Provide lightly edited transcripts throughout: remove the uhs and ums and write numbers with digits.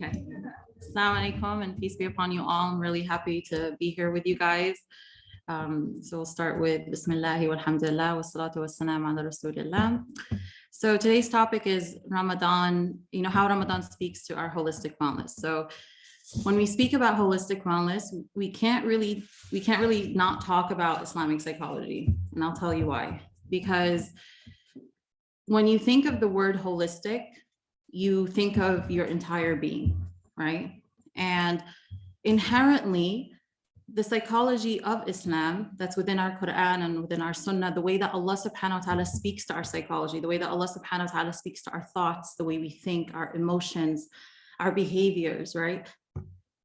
Okay. Assalamu alaikum and peace be upon you all. I'm really happy to be here with you guys. So we'll start with Bismillahi walhamdulillah wa salatu wa salam ala Rasulillah. So today's topic is Ramadan, how Ramadan speaks to our holistic wellness. So when we speak about holistic wellness, we can't really not talk about Islamic psychology. And I'll tell you why. Because when you think of the word holistic, you think of your entire being, right? And inherently, the psychology of Islam that's within our Quran and within our Sunnah, the way that Allah subhanahu wa ta'ala speaks to our psychology, the way that Allah subhanahu wa ta'ala speaks to our thoughts, the way we think, our emotions, our behaviors, right?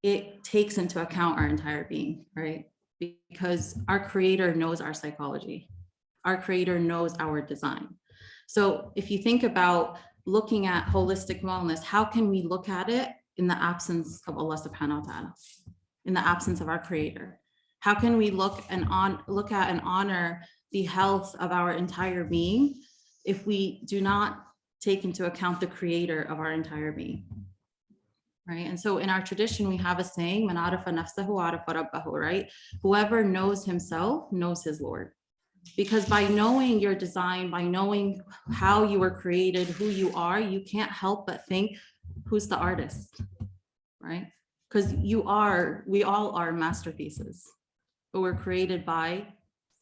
It takes into account our entire being, right? Because our creator knows our psychology. Our creator knows our design. So if you think about looking at holistic wellness, how can we look at it in the absence of Allah subhanahu wa ta'ala, in the absence of our creator? How can we look at and honor the health of our entire being if we do not take into account the creator of our entire being? Right. And so in our tradition, we have a saying, Man arafa nafsahu arafa rabbahu, right? Whoever knows himself knows his Lord. Because by knowing your design, by knowing how you were created, who you are, you can't help but think, who's the artist, right? Because we all are masterpieces, but we're created by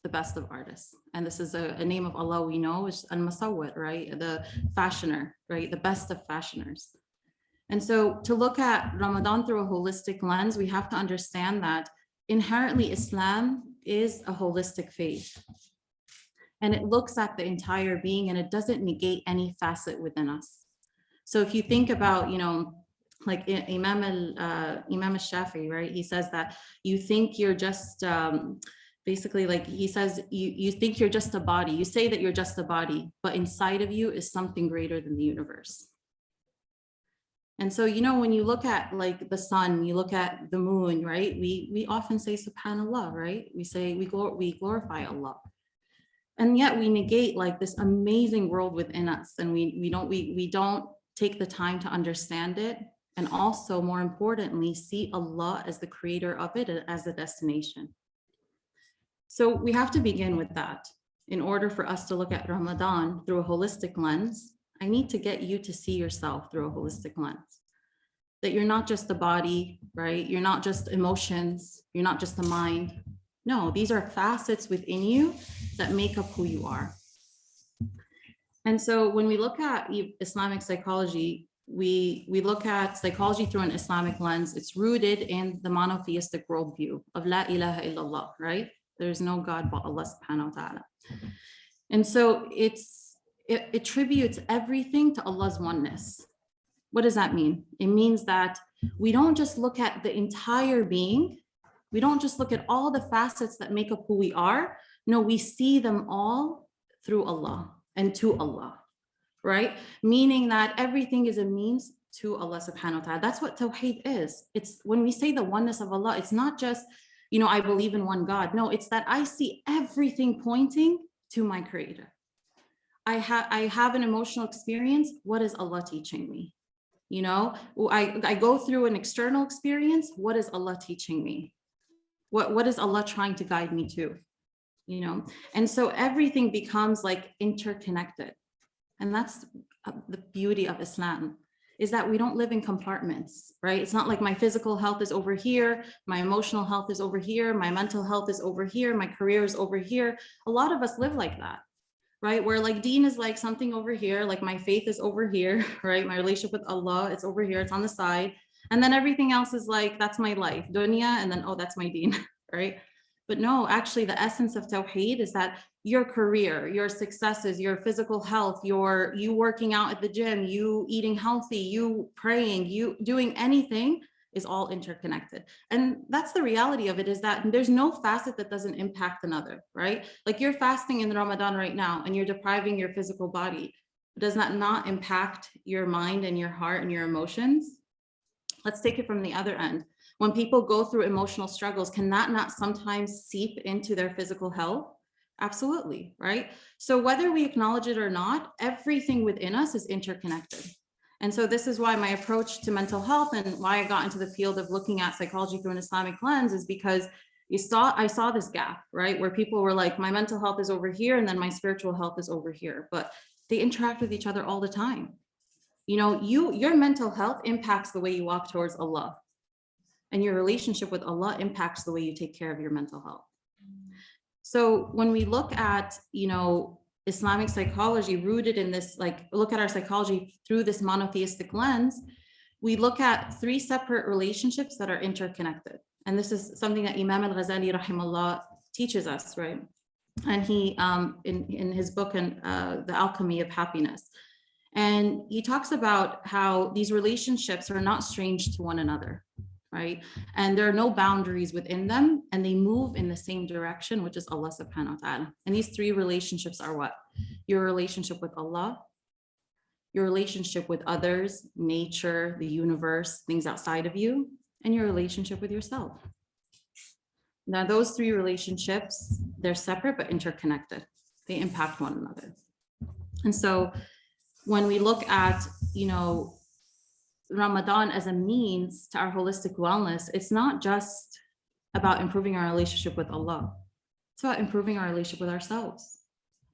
the best of artists. And this is a name of Allah we know, is al-Musawwir, right? The fashioner, right? The best of fashioners. And so to look at Ramadan through a holistic lens, we have to understand that inherently Islam is a holistic faith. And it looks at the entire being and it doesn't negate any facet within us. So if you think about, like Imam al-Shafi'i, right? He says that you think you're just, basically like he says, you think you're just a body. You say that you're just a body, but inside of you is something greater than the universe. And so, when you look at like the sun, you look at the moon, right? We often say subhanallah, right? We say we glorify Allah. And yet we negate like this amazing world within us, and we don't take the time to understand it, and also more importantly, see Allah as the creator of it, as the destination. So we have to begin with that. In order for us to look at Ramadan through a holistic lens, I need to get you to see yourself through a holistic lens. That you're not just the body, right? You're not just emotions, you're not just the mind. No, these are facets within you that make up who you are. And so when we look at Islamic psychology, we look at psychology through an Islamic lens. It's rooted in the monotheistic worldview of La ilaha illallah, right? There's no God but Allah subhanahu wa ta'ala. And so it attributes everything to Allah's oneness. What does that mean? It means that we don't just look at the entire being. We don't just look at all the facets that make up who we are. No, we see them all through Allah and to Allah, right? Meaning that everything is a means to Allah subhanahu wa ta'ala. That's what Tawheed is. It's when we say the oneness of Allah, it's not just, I believe in one God. No, it's that I see everything pointing to my creator. I have an emotional experience. What is Allah teaching me? I go through an external experience. What is Allah teaching me? What is Allah trying to guide me to? And so everything becomes like interconnected. And that's the beauty of Islam, is that we don't live in compartments, right? It's not like my physical health is over here, my emotional health is over here, my mental health is over here, my career is over here. A lot of us live like that, right? Where like deen is like something over here, like my faith is over here, right? My relationship with Allah, it's over here, it's on the side. And then everything else is like, that's my life, dunya, and then, oh, that's my deen, right? But no, actually the essence of Tawheed is that your career, your successes, your physical health, you working out at the gym, you eating healthy, you praying, you doing anything is all interconnected. And that's the reality of it, is that there's no facet that doesn't impact another, right? Like you're fasting in Ramadan right now and you're depriving your physical body. Does that not impact your mind and your heart and your emotions? Let's take it from the other end. When people go through emotional struggles, can that not sometimes seep into their physical health? Absolutely, right? So whether we acknowledge it or not, everything within us is interconnected. And so this is why my approach to mental health and why I got into the field of looking at psychology through an Islamic lens is because I saw this gap, right? Where people were like, my mental health is over here and then my spiritual health is over here, but they interact with each other all the time. You know, your mental health impacts the way you walk towards Allah, and your relationship with Allah impacts the way you take care of your mental health. So when we look at, you know, Islamic psychology rooted in this, like look at our psychology through this monotheistic lens, we look at three separate relationships that are interconnected. And this is something that Imam al-Ghazali rahimahullah teaches us, right? And he, in his book, The Alchemy of Happiness, and he talks about how these relationships are not strange to one another, right? And there are no boundaries within them, and they move in the same direction, which is Allah subhanahu wa ta'ala. And these three relationships are what? Your relationship with Allah, your relationship with others, nature, the universe, things outside of you, and your relationship with yourself. Now, those three relationships, they're separate but interconnected. They impact one another. And so when we look at, you know, Ramadan as a means to our holistic wellness, it's not just about improving our relationship with Allah. It's about improving our relationship with ourselves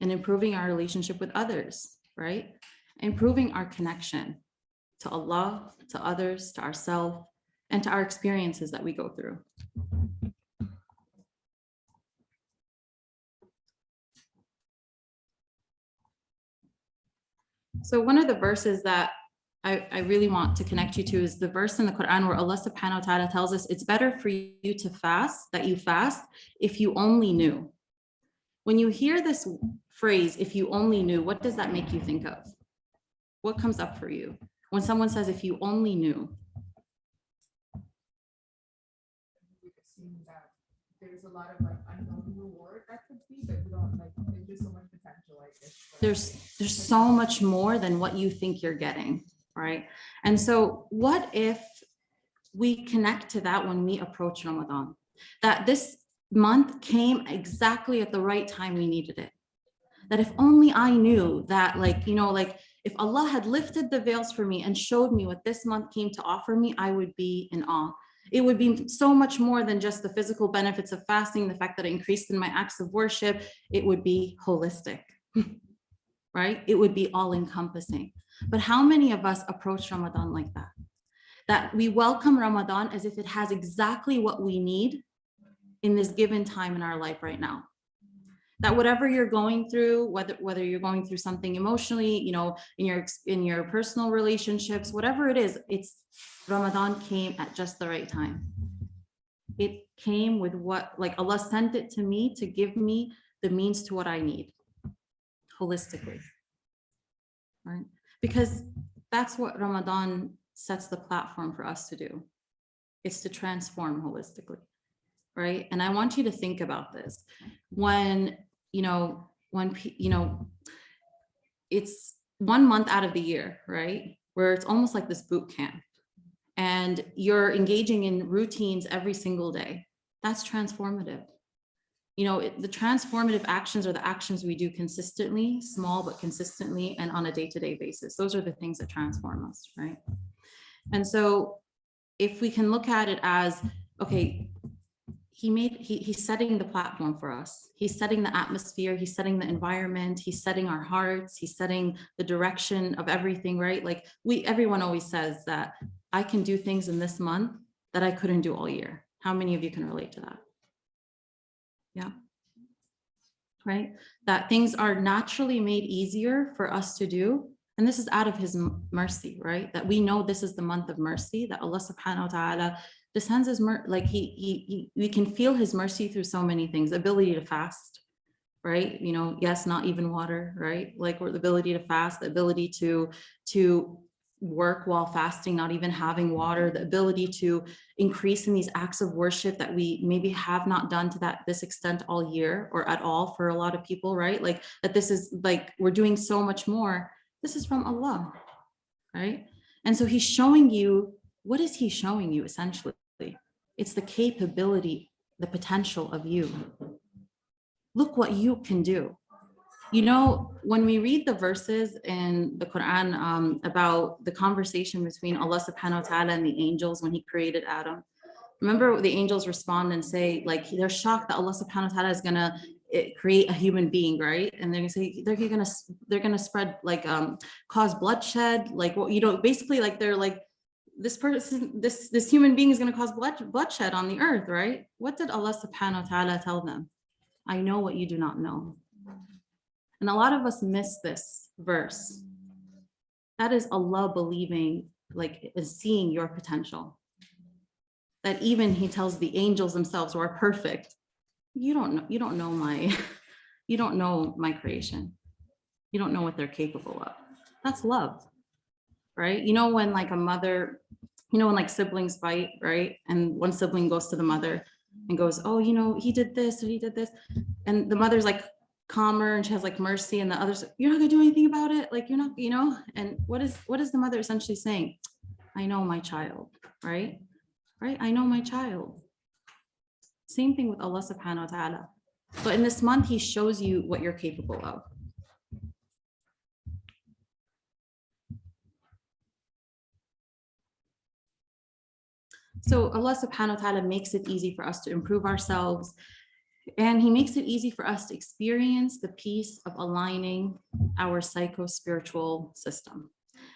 and improving our relationship with others, right? Improving our connection to Allah, to others, to ourselves, and to our experiences that we go through. So one of the verses that I really want to connect you to is the verse in the Quran where Allah subhanahu wa ta'ala tells us it's better for you to fast, that you fast, if you only knew. When you hear this phrase, if you only knew, what does that make you think of? What comes up for you when someone says, if you only knew? That there's a lot of like unknown reward that could be, but you don't like, there's just so much potential like this. There's so much more than what you think you're getting, right? And so what if we connect to that when we approach Ramadan? That this month came exactly at the right time we needed it. That if only I knew that, like, you know, like if Allah had lifted the veils for me and showed me what this month came to offer me, I would be in awe. It would be so much more than just the physical benefits of fasting, the fact that it increased in my acts of worship. It would be holistic, right? It would be all encompassing. But how many of us approach Ramadan like that? That we welcome Ramadan as if it has exactly what we need in this given time in our life right now. That whatever you're going through, whether you're going through something emotionally, you know, in your personal relationships, whatever it is, it's Ramadan came at just the right time. It came with what, like Allah sent it to me to give me the means to what I need holistically, right? Because that's what Ramadan sets the platform for us to do. It's to transform holistically, right? And I want you to think about this. When it's 1 month out of the year, right? Where it's almost like this boot camp and you're engaging in routines every single day. That's transformative. You know, the transformative actions are the actions we do consistently, small, but consistently and on a day-to-day basis. Those are the things that transform us, right? And so if we can look at it as, okay, he's setting the platform for us. He's setting the atmosphere, he's setting the environment, he's setting our hearts, he's setting the direction of everything, right? Like everyone always says that I can do things in this month that I couldn't do all year. How many of you can relate to that? Yeah. Right? That things are naturally made easier for us to do. And this is out of his mercy, right? That we know this is the month of mercy, that Allah subhanahu wa ta'ala descends his mercy, like we can feel his mercy through so many things. Ability to fast, right? You know, yes, not even water, right? Like, or the ability to fast, the ability to work while fasting, not even having water, the ability to increase in these acts of worship that we maybe have not done to this extent all year or at all for a lot of people, right? Like that this is like, we're doing so much more. This is from Allah, right? And so he's showing you, what is he showing you essentially? It's the capability, the potential of you. Look what you can do. You know, when we read the verses in the Quran about the conversation between Allah subhanahu wa ta'ala and the angels when he created Adam, remember the angels respond and say, like, they're shocked that Allah subhanahu wa ta'ala is gonna create a human being, right? And they're gonna say they're gonna spread like cause bloodshed, like, well, you know, basically like they're like, this person, this human being is gonna cause bloodshed on the earth, right? What did Allah subhanahu wa ta'ala tell them? I know what you do not know. And a lot of us miss this verse. That is Allah believing, like, is seeing your potential. That even he tells the angels themselves who are perfect, you don't know my you don't know my creation. You don't know what they're capable of. That's love, right? You know, when like a mother, you know, when like siblings fight, right? And one sibling goes to the mother and goes, oh, you know, he did this or he did this. And the mother's like calmer and she has like mercy, and the others, you're not gonna do anything about it. Like, you're not, you know, and what is the mother essentially saying? I know my child, right? Right? I know my child. Same thing with Allah subhanahu wa ta'ala. But in this month, he shows you what you're capable of. So Allah subhanahu wa ta'ala makes it easy for us to improve ourselves. And he makes it easy for us to experience the peace of aligning our psycho-spiritual system.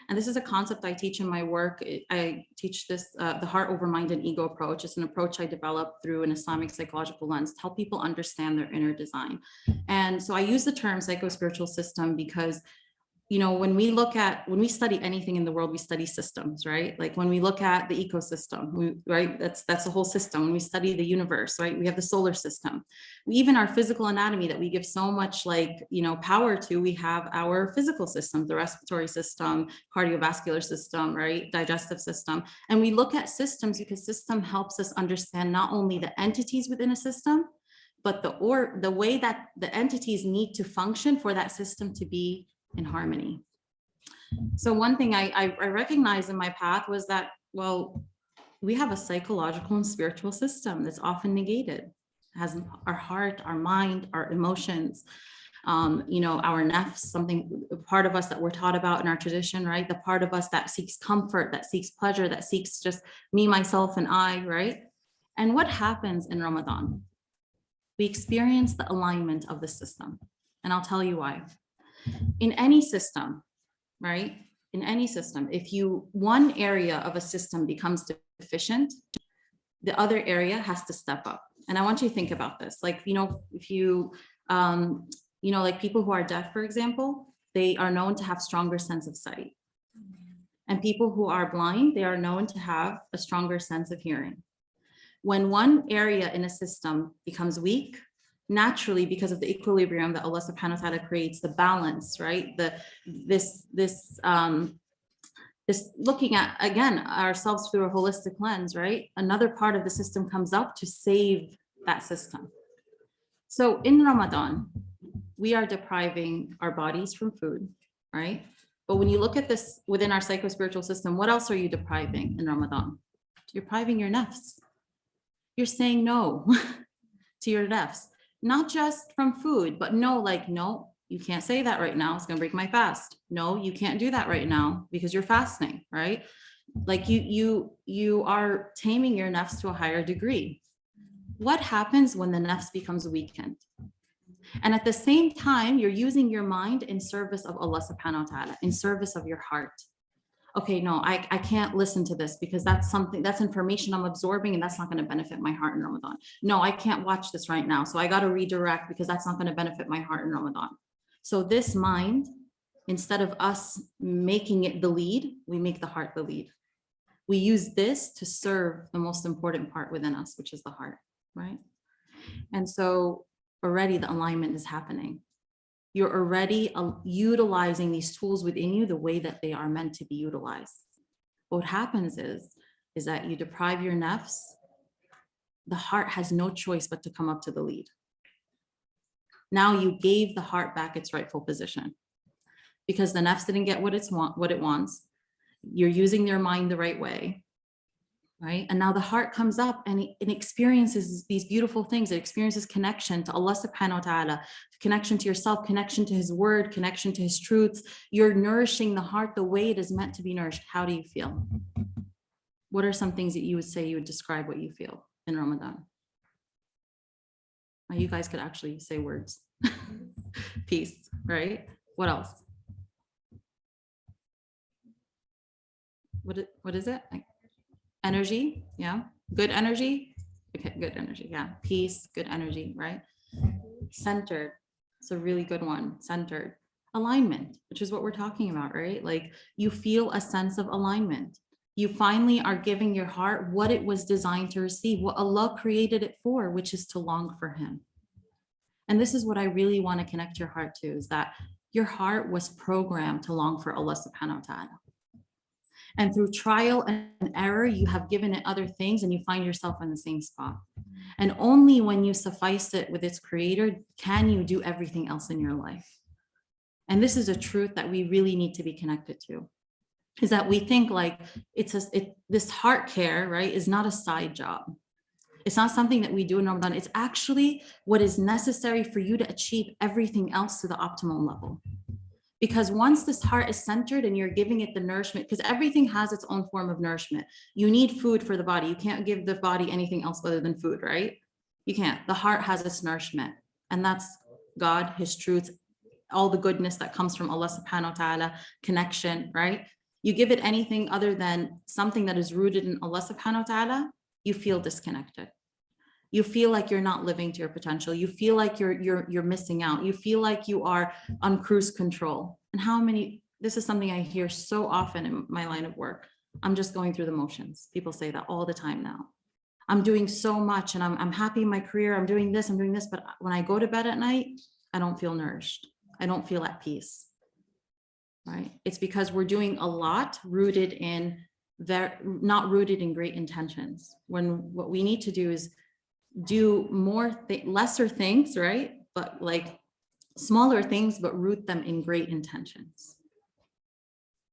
And this is a concept I teach in my work. I teach this, the heart over mind and ego approach. It's an approach I developed through an Islamic psychological lens to help people understand their inner design. And so I use the term psycho-spiritual system because, you know, when we study anything in the world, we study systems, right? Like when we look at the ecosystem, right? That's the whole system. When we study the universe, right? We have the solar system. Even our physical anatomy that we give so much, like, you know, power to, we have our physical system, the respiratory system, cardiovascular system, right? Digestive system. And we look at systems because system helps us understand not only the entities within a system, but the way that the entities need to function for that system to be in harmony. So one thing I recognized in my path was that, well, we have a psychological and spiritual system that's often negated. It has our heart, our mind, our emotions, you know, our nafs, something, part of us that we're taught about in our tradition, right? The part of us that seeks comfort, that seeks pleasure, that seeks just me, myself, and I, right? And what happens in Ramadan? We experience the alignment of the system. And I'll tell you why. In any system, right? In any system, if one area of a system becomes deficient, the other area has to step up. And I want you to think about this. Like, you know, if you, you know, like people who are deaf, for example, they are known to have stronger sense of sight. And people who are blind, they are known to have a stronger sense of hearing. When one area in a system becomes weak, naturally, because of the equilibrium that Allah subhanahu wa ta'ala creates, the balance, right? This looking at, again, ourselves through a holistic lens, right? Another part of the system comes up to save that system. So in Ramadan, we are depriving our bodies from food, right? But when you look at this within our psycho-spiritual system, what else are you depriving in Ramadan? You're depriving your nafs. You're saying no to your nafs. Not just from food, but no, like, no, you can't say that right now. It's going to break my fast. No, you can't do that right now because you're fasting, right? Like you are taming your nafs to a higher degree. What happens when the nafs becomes weakened? And at the same time, you're using your mind in service of Allah subhanahu wa ta'ala, in service of your heart. Okay, no, I can't listen to this because that's information I'm absorbing and that's not going to benefit my heart in Ramadan. No, I can't watch this right now. So I got to redirect because that's not going to benefit my heart in Ramadan. So this mind, instead of us making it the lead, we make the heart the lead. We use this to serve the most important part within us, which is the heart, right? And so already the alignment is happening. You're already utilizing these tools within you the way that they are meant to be utilized. What happens is that you deprive your nafs, the heart has no choice but to come up to the lead. Now you gave the heart back its rightful position because the nafs didn't get what it wants. You're using your mind the right way. right? And now the heart comes up and it experiences these beautiful things. It experiences connection to Allah subhanahu wa ta'ala, connection to yourself, connection to his word, connection to his truths. You're nourishing the heart the way it is meant to be nourished. How do you feel? What are some things that you would say you would describe what you feel in Ramadan? You guys could actually say words. Peace, right? What else? What is it? Energy, yeah. Good energy. Okay, good energy, yeah. Peace, good energy, right? Centered. It's a really good one. Centered. Alignment, which is what we're talking about, right? Like you feel a sense of alignment. You finally are giving your heart what it was designed to receive, what Allah created it for, which is to long for him. And this is what I really want to connect your heart to, is that your heart was programmed to long for Allah subhanahu wa ta'ala. And through trial and error, you have given it other things and you find yourself in the same spot. And only when you suffice it with its creator can you do everything else in your life. And this is a truth that we really need to be connected to, is that we think like this heart care, right, is not a side job. It's not something that we do in Ramadan. It's actually what is necessary for you to achieve everything else to the optimal level. Because once this heart is centered and you're giving it the nourishment, because everything has its own form of nourishment. You need food for the body. You can't give the body anything else other than food, right? You can't. The heart has its nourishment. And that's God, his truths, all the goodness that comes from Allah subhanahu wa ta'ala, connection, right? You give it anything other than something that is rooted in Allah subhanahu wa ta'ala, you feel disconnected. You feel like you're not living to your potential. You feel like you're missing out. You feel like you are on cruise control. And this is something I hear so often in my line of work. I'm just going through the motions. People say that all the time now. I'm doing so much and I'm happy in my career. I'm doing this, but when I go to bed at night, I don't feel nourished. I don't feel at peace, right? It's because we're doing a lot not rooted in great intentions. When what we need to do is do lesser things, right? But like smaller things, but root them in great intentions.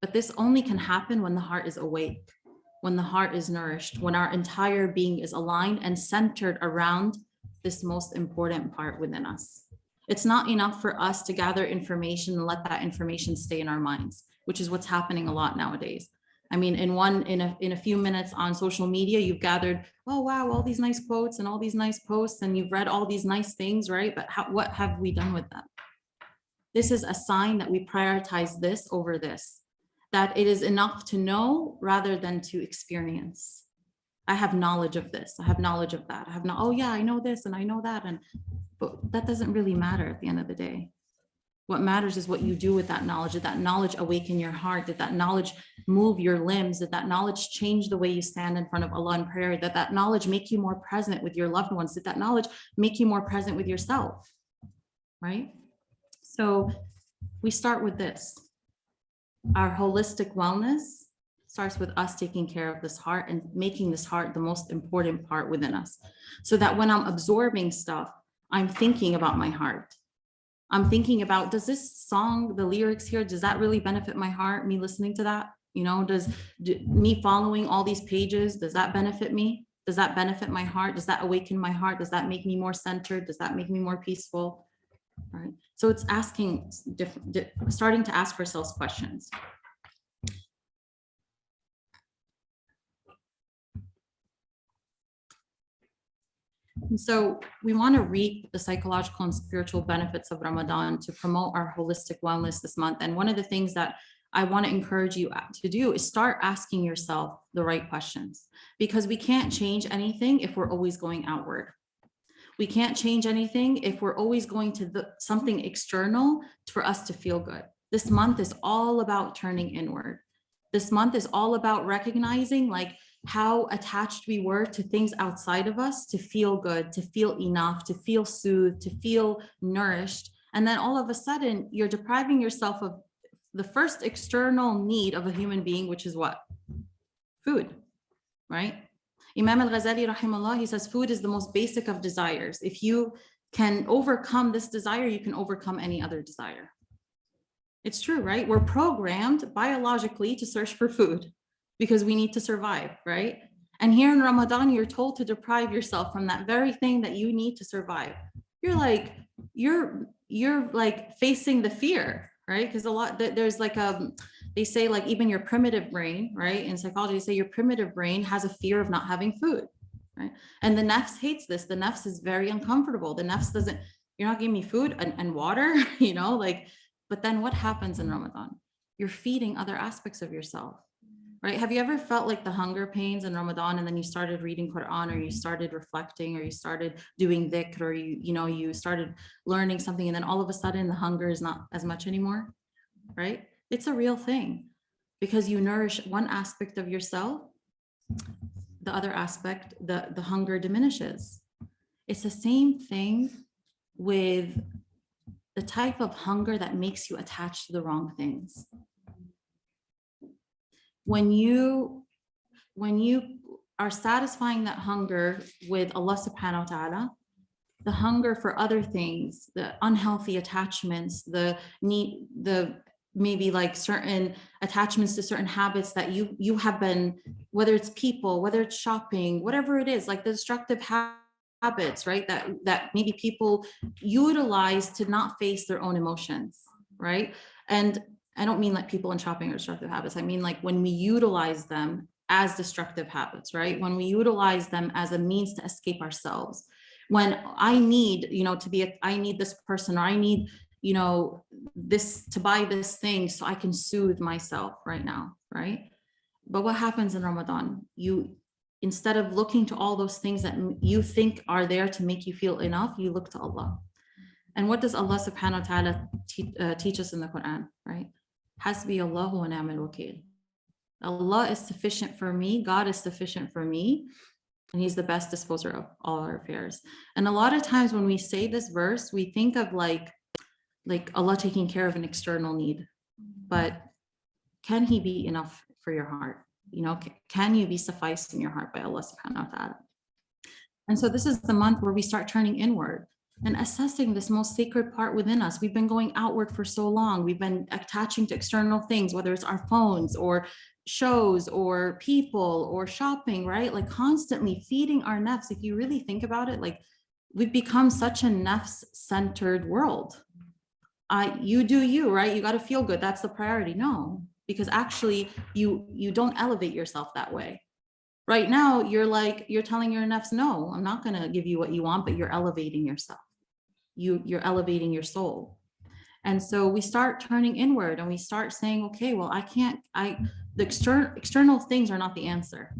But this only can happen when the heart is awake, when the heart is nourished, when our entire being is aligned and centered around this most important part within us. It's not enough for us to gather information and let that information stay in our minds, which is what's happening a lot nowadays. I mean, in a few minutes on social media, you've gathered, oh, wow, all these nice quotes and all these nice posts, and you've read all these nice things, right? But what have we done with them? This is a sign that we prioritize this over this, that it is enough to know rather than to experience. I have knowledge of this. I have knowledge of that. Oh yeah, I know this and I know that. But that doesn't really matter at the end of the day. What matters is what you do with that knowledge. Did that knowledge awaken your heart? Did that knowledge move your limbs? Did that knowledge change the way you stand in front of Allah in prayer? Did that knowledge make you more present with your loved ones? Did that knowledge make you more present with yourself? Right? So we start with this. Our holistic wellness starts with us taking care of this heart and making this heart the most important part within us. So that when I'm absorbing stuff, I'm thinking about my heart. I'm thinking about, does this song, the lyrics here, does that really benefit my heart, me listening to that? You know, me following all these pages, does that benefit me? Does that benefit my heart? Does that awaken my heart? Does that make me more centered? Does that make me more peaceful? All right. So it's starting to ask ourselves questions. And so we want to reap the psychological and spiritual benefits of Ramadan to promote our holistic wellness this month. And one of the things that I want to encourage you to do is start asking yourself the right questions, because we can't change anything if we're always going outward. We can't change anything if we're always going to something external for us to feel good. This month is all about turning inward. This month is all about recognizing like how attached we were to things outside of us to feel good, to feel enough, to feel soothed, to feel nourished. And then all of a sudden you're depriving yourself of the first external need of a human being, which is what? Food, right? Imam al-Ghazali rahimahullah, he says food is the most basic of desires. If you can overcome this desire, you can overcome any other desire. It's true, right? We're programmed biologically to search for food because we need to survive, right? And here in Ramadan, you're told to deprive yourself from that very thing that you need to survive. You're like, you're like facing the fear, right? Because a lot, there's like they say like even your primitive brain, right? In psychology, they say your primitive brain has a fear of not having food, right? And the nafs hates this. The nafs is very uncomfortable. The nafs doesn't, you're not giving me food and water, you know, like, but then what happens in Ramadan? You're feeding other aspects of yourself, right? Have you ever felt like the hunger pains in Ramadan and then you started reading Quran, or you started reflecting, or you started doing dhikr, or you started learning something, and then all of a sudden the hunger is not as much anymore, right? It's a real thing, because you nourish one aspect of yourself, the other aspect, the hunger diminishes. It's the same thing with the type of hunger that makes you attached to the wrong things. When you are satisfying that hunger with Allah subhanahu wa ta'ala, the hunger for other things, the unhealthy attachments, the maybe like certain attachments to certain habits that you have been, whether it's people, whether it's shopping, whatever it is, like the destructive habits, right? That maybe people utilize to not face their own emotions, right? And I don't mean like people in shopping or destructive habits. I mean like when we utilize them as destructive habits, right? When we utilize them as a means to escape ourselves. When I need, I need this person, or I need, this to buy this thing so I can soothe myself right now, right? But what happens in Ramadan? Instead of looking to all those things that you think are there to make you feel enough, you look to Allah. And what does Allah subhanahu wa ta'ala teach us in the Quran, right? Hasbi Allahu wa ni'mal wakeel. Allah is sufficient for me. God is sufficient for me. And he's the best disposer of all our affairs. And a lot of times when we say this verse, we think of like Allah taking care of an external need. But can he be enough for your heart? Can you be sufficed in your heart by Allah subhanahu wa ta'ala? And so this is the month where we start turning inward and assessing this most sacred part within us. We've been going outward for so long. We've been attaching to external things, whether it's our phones or shows or people or shopping, right? Like constantly feeding our nafs. If you really think about it, like we've become such a nafs-centered world. You do you, right? You got to feel good. That's the priority. No, because actually you don't elevate yourself that way. Right now, you're telling your nafs, no, I'm not going to give you what you want, but you're elevating yourself. You're elevating your soul. And so we start turning inward and we start saying, okay, well, the external things are not the answer.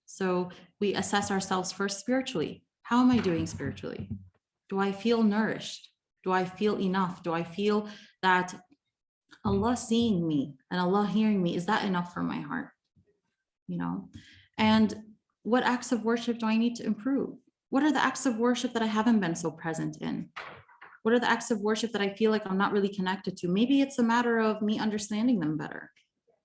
So we assess ourselves first spiritually. How am I doing spiritually? Do I feel nourished? Do I feel enough? Do I feel that Allah seeing me and Allah hearing me, is that enough for my heart? And what acts of worship do I need to improve? What are the acts of worship that I haven't been so present in? What are the acts of worship that I feel like I'm not really connected to? Maybe it's a matter of me understanding them better.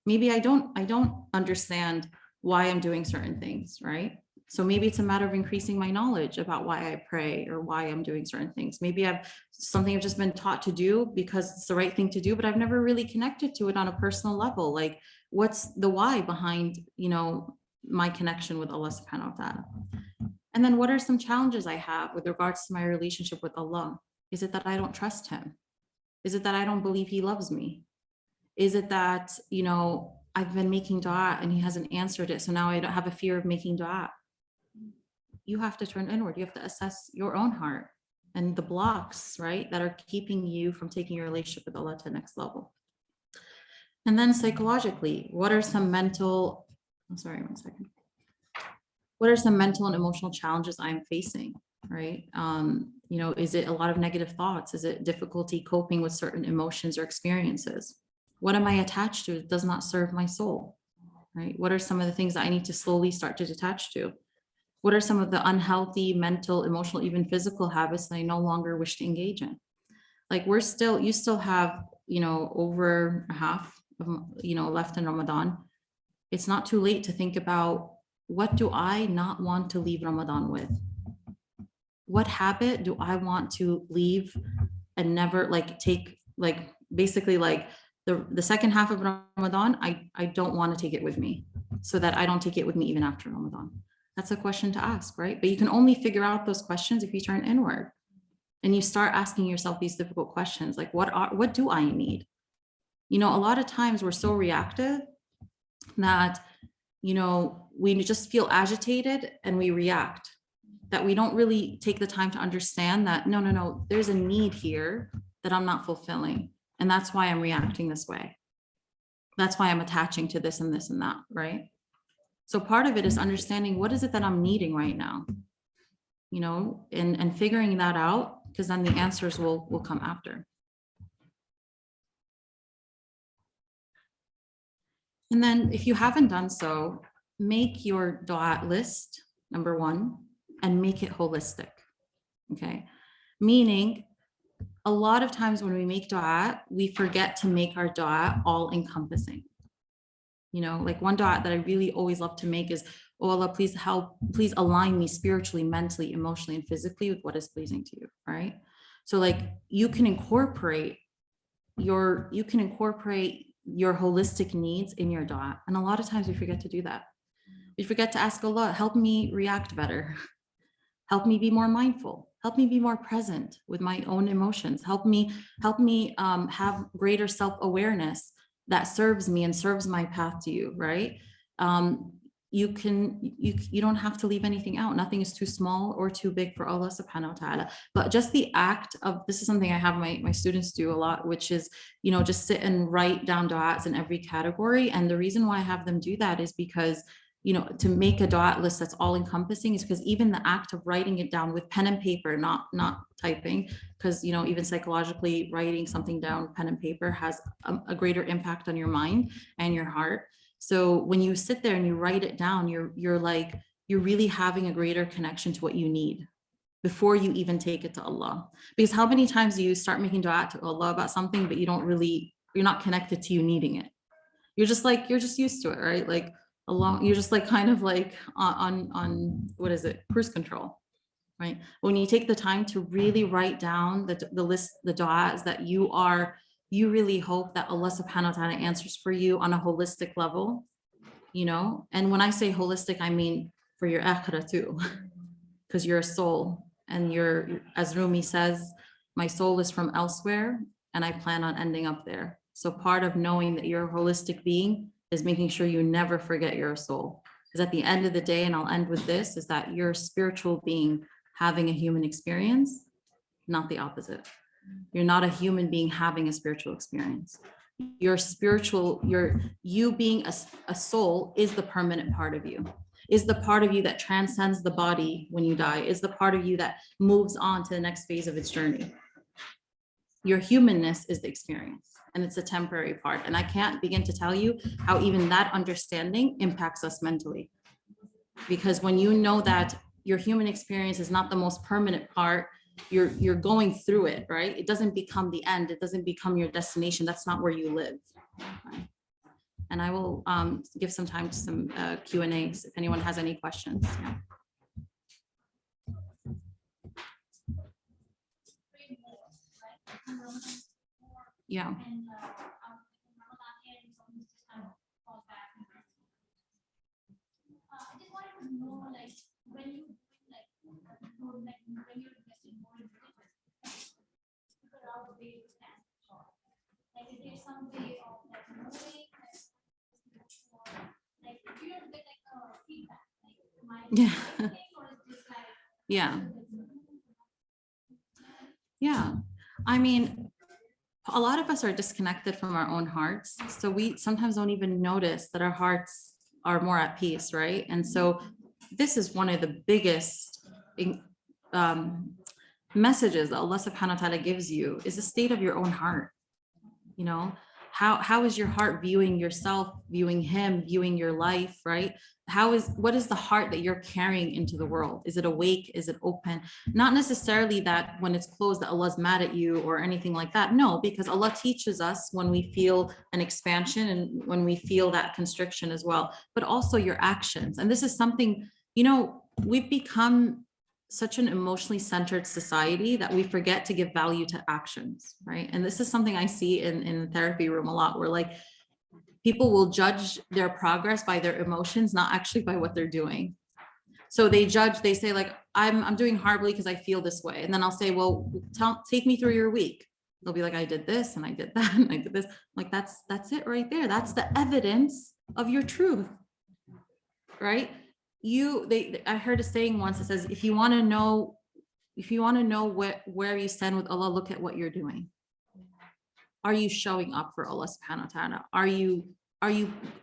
Maybe I don't understand why I'm doing certain things, right? So maybe it's a matter of increasing my knowledge about why I pray or why I'm doing certain things. Maybe I've just been taught to do because it's the right thing to do, but I've never really connected to it on a personal level. Like what's the why behind, my connection with Allah subhanahu wa ta'ala? And then what are some challenges I have with regards to my relationship with Allah? Is it that I don't trust him? Is it that I don't believe he loves me? Is it that, I've been making dua and he hasn't answered it, so now I don't have a fear of making dua? You have to turn inward. You have to assess your own heart and the blocks, right, that are keeping you from taking your relationship with Allah to the next level. And then psychologically, what are some mental and emotional challenges I'm facing, right? Is it a lot of negative thoughts? Is it difficulty coping with certain emotions or experiences? What am I attached to that does not serve my soul, right? What are some of the things that I need to slowly start to detach to? What are some of the unhealthy mental, emotional, even physical habits that I no longer wish to engage in? Like you still have, over half of, left in Ramadan. It's not too late to think about, what do I not want to leave Ramadan with? What habit do I want to leave and never take, basically the second half of Ramadan, I don't want to take it with me. so that I don't take it with me even after Ramadan? That's a question to ask, right? But you can only figure out those questions if you turn inward and you start asking yourself these difficult questions, like what do I need? You know, a lot of times we're so reactive that, you know, we just feel agitated and we react, that we don't really take the time to understand that, no, there's a need here that I'm not fulfilling. And that's why I'm reacting this way. That's why I'm attaching to this and this and that, right? So part of it is understanding what is it that I'm needing right now, you know, and figuring that out, because then the answers will come after. And then if you haven't done so, make your dua list, number one, and make it holistic, okay? Meaning, a lot of times when we make dua, we forget to make our dua all encompassing. You know, like one dua that I really always love to make is, oh Allah, please help, please align me spiritually, mentally, emotionally, and physically with what is pleasing to you, right? So like you can incorporate your holistic needs in your dua. And a lot of times we forget to do that. We forget to ask Allah, help me react better. Help me be more mindful. Help me be more present with my own emotions. Help me have greater self-awareness that serves me and serves my path to you, right? You don't have to leave anything out. Nothing is too small or too big for Allah subhanahu wa ta'ala. But just the act of, this is something I have my students do a lot, which is, you know, just sit and write down du'as in every category. And the reason why I have them do that is because, you know, to make a dua list that's all encompassing is because even the act of writing it down with pen and paper, not typing, because, you know, even psychologically writing something down, pen and paper has a greater impact on your mind and your heart. So when you sit there and you write it down, you're really having a greater connection to what you need before you even take it to Allah. Because how many times do you start making dua to Allah about something, but you're not connected to you needing it. You're just used to it, right? Like you're just like kind of like on what is it, cruise control, right? When you take the time to really write down the list, the du'as that you really hope that Allah subhanahu wa ta'ala answers for you on a holistic level, you know? And when I say holistic, I mean for your akhirah too, because you're a soul and as Rumi says, my soul is from elsewhere and I plan on ending up there. So part of knowing that you're a holistic being is making sure you never forget you're a soul. Because at the end of the day, and I'll end with this, is that you're a spiritual being having a human experience, not the opposite. You're not a human being having a spiritual experience. You being a soul is the permanent part of you, is the part of you that transcends the body when you die, is the part of you that moves on to the next phase of its journey. Your humanness is the experience, and it's a temporary part. And I can't begin to tell you how even that understanding impacts us mentally. Because when you know that your human experience is not the most permanent part, you're going through it, right? It doesn't become the end. It doesn't become your destination. That's not where you live. Right? And I will give some time to some Q&As if anyone has any questions. Yeah. Yeah. Yeah. Yeah. I mean, a lot of us are disconnected from our own hearts. So we sometimes don't even notice that our hearts are more at peace, right? And so this is one of the biggest messages that Allah subhanahu wa ta'ala gives you, is the state of your own heart. You know, how is your heart viewing yourself, viewing him, viewing your life, right? What is the heart that you're carrying into the world? Is it awake? Is it open? Not necessarily that when it's closed that Allah's mad at you or anything like that. No, because Allah teaches us when we feel an expansion and when we feel that constriction as well, but also your actions. And this is something, you know, we've become such an emotionally centered society that we forget to give value to actions, right? And this is something I see in the therapy room a lot, where like people will judge their progress by their emotions, not actually by what they're doing. So they judge, they say like, I'm doing horribly because I feel this way. And then I'll say, well, take me through your week. They'll be like, I did this and I did that and I did this. Like, that's it right there. That's the evidence of your truth, right? I heard a saying once that says, if you want to know where you stand with Allah, look at what you're doing. Are you showing up for Allah subhanahu wa ta'ala? Are you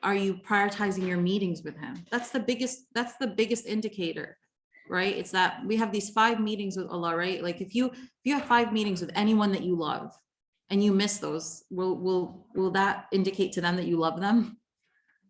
prioritizing your meetings with him? That's the biggest indicator, right? It's that we have these 5 meetings with Allah, right? Like if you have 5 meetings with anyone that you love and you miss those, will that indicate to them that you love them?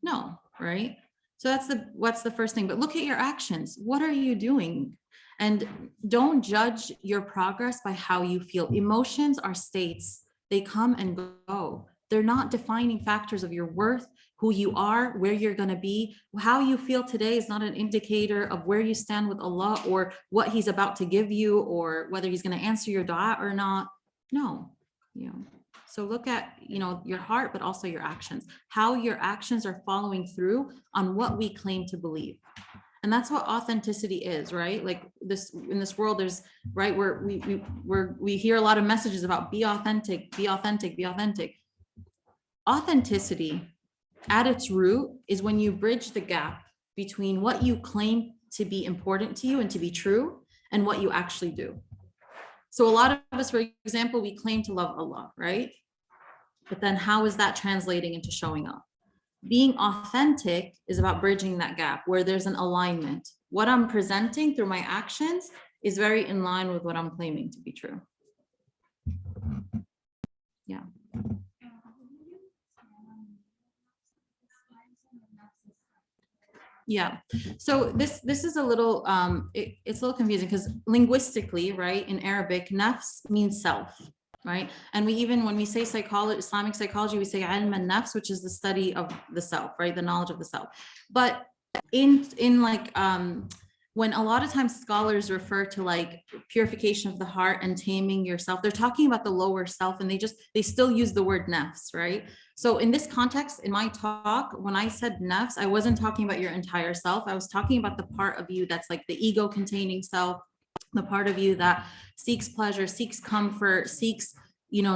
No, right? So what's the first thing. But look at your actions. What are you doing? And don't judge your progress by how you feel. Emotions are states. They come and go. They're not defining factors of your worth, who you are, where you're going to be. How you feel today is not an indicator of where you stand with Allah or what he's about to give you or whether he's going to answer your dua or not. No, so look at, your heart, but also your actions, how your actions are following through on what we claim to believe. And that's what authenticity is, right? Like in this world, there's right where we hear a lot of messages about be authentic, be authentic, be authentic. Authenticity at its root is when you bridge the gap between what you claim to be important to you and to be true and what you actually do. So a lot of us, for example, we claim to love Allah, right? But then how is that translating into showing up? Being authentic is about bridging that gap where there's an alignment. What I'm presenting through my actions is very in line with what I'm claiming to be true. Yeah. Yeah. So this is a little, it's a little confusing because linguistically, right, in Arabic, nafs means self, right? And when we say psychology, Islamic psychology, we say ilm an-nafs, which is the study of the self, right? The knowledge of the self. But in like, when a lot of times scholars refer to like purification of the heart and taming yourself, they're talking about the lower self, and they still use the word nafs, right? So in this context, in my talk, when I said nafs, I wasn't talking about your entire self. I was talking about the part of you that's like the ego containing self, the part of you that seeks pleasure, seeks comfort, seeks,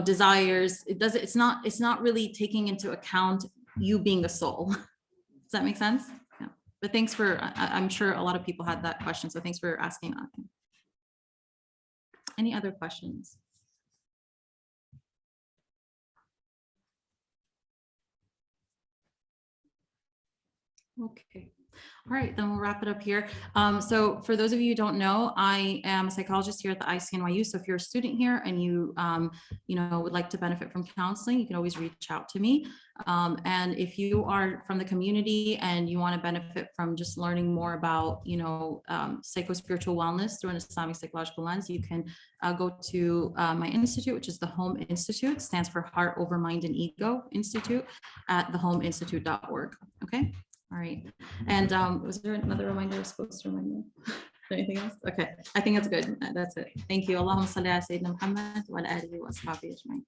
desires. It's not really taking into account you being a soul. Does that make sense? Yeah. But thanks I'm sure a lot of people had that question. So thanks for asking that. Any other questions? Okay. All right, then we'll wrap it up here. So for those of you who don't know, I am a psychologist here at the ICNYU. So if you're a student here and you would like to benefit from counseling, you can always reach out to me. And if you are from the community and you want to benefit from just learning more about, psycho-spiritual wellness through an Islamic psychological lens, you can go to my institute, which is the Home Institute, stands for Heart Over Mind and Ego Institute, at thehomeinstitute.org. Okay. All right. And was there another reminder I was supposed to remind you? Anything else? Okay. I think that's good. That's it. Thank you. Allahumma salli ala Sayyidina Muhammad wa ala alihi wa ashabihi ajma'in.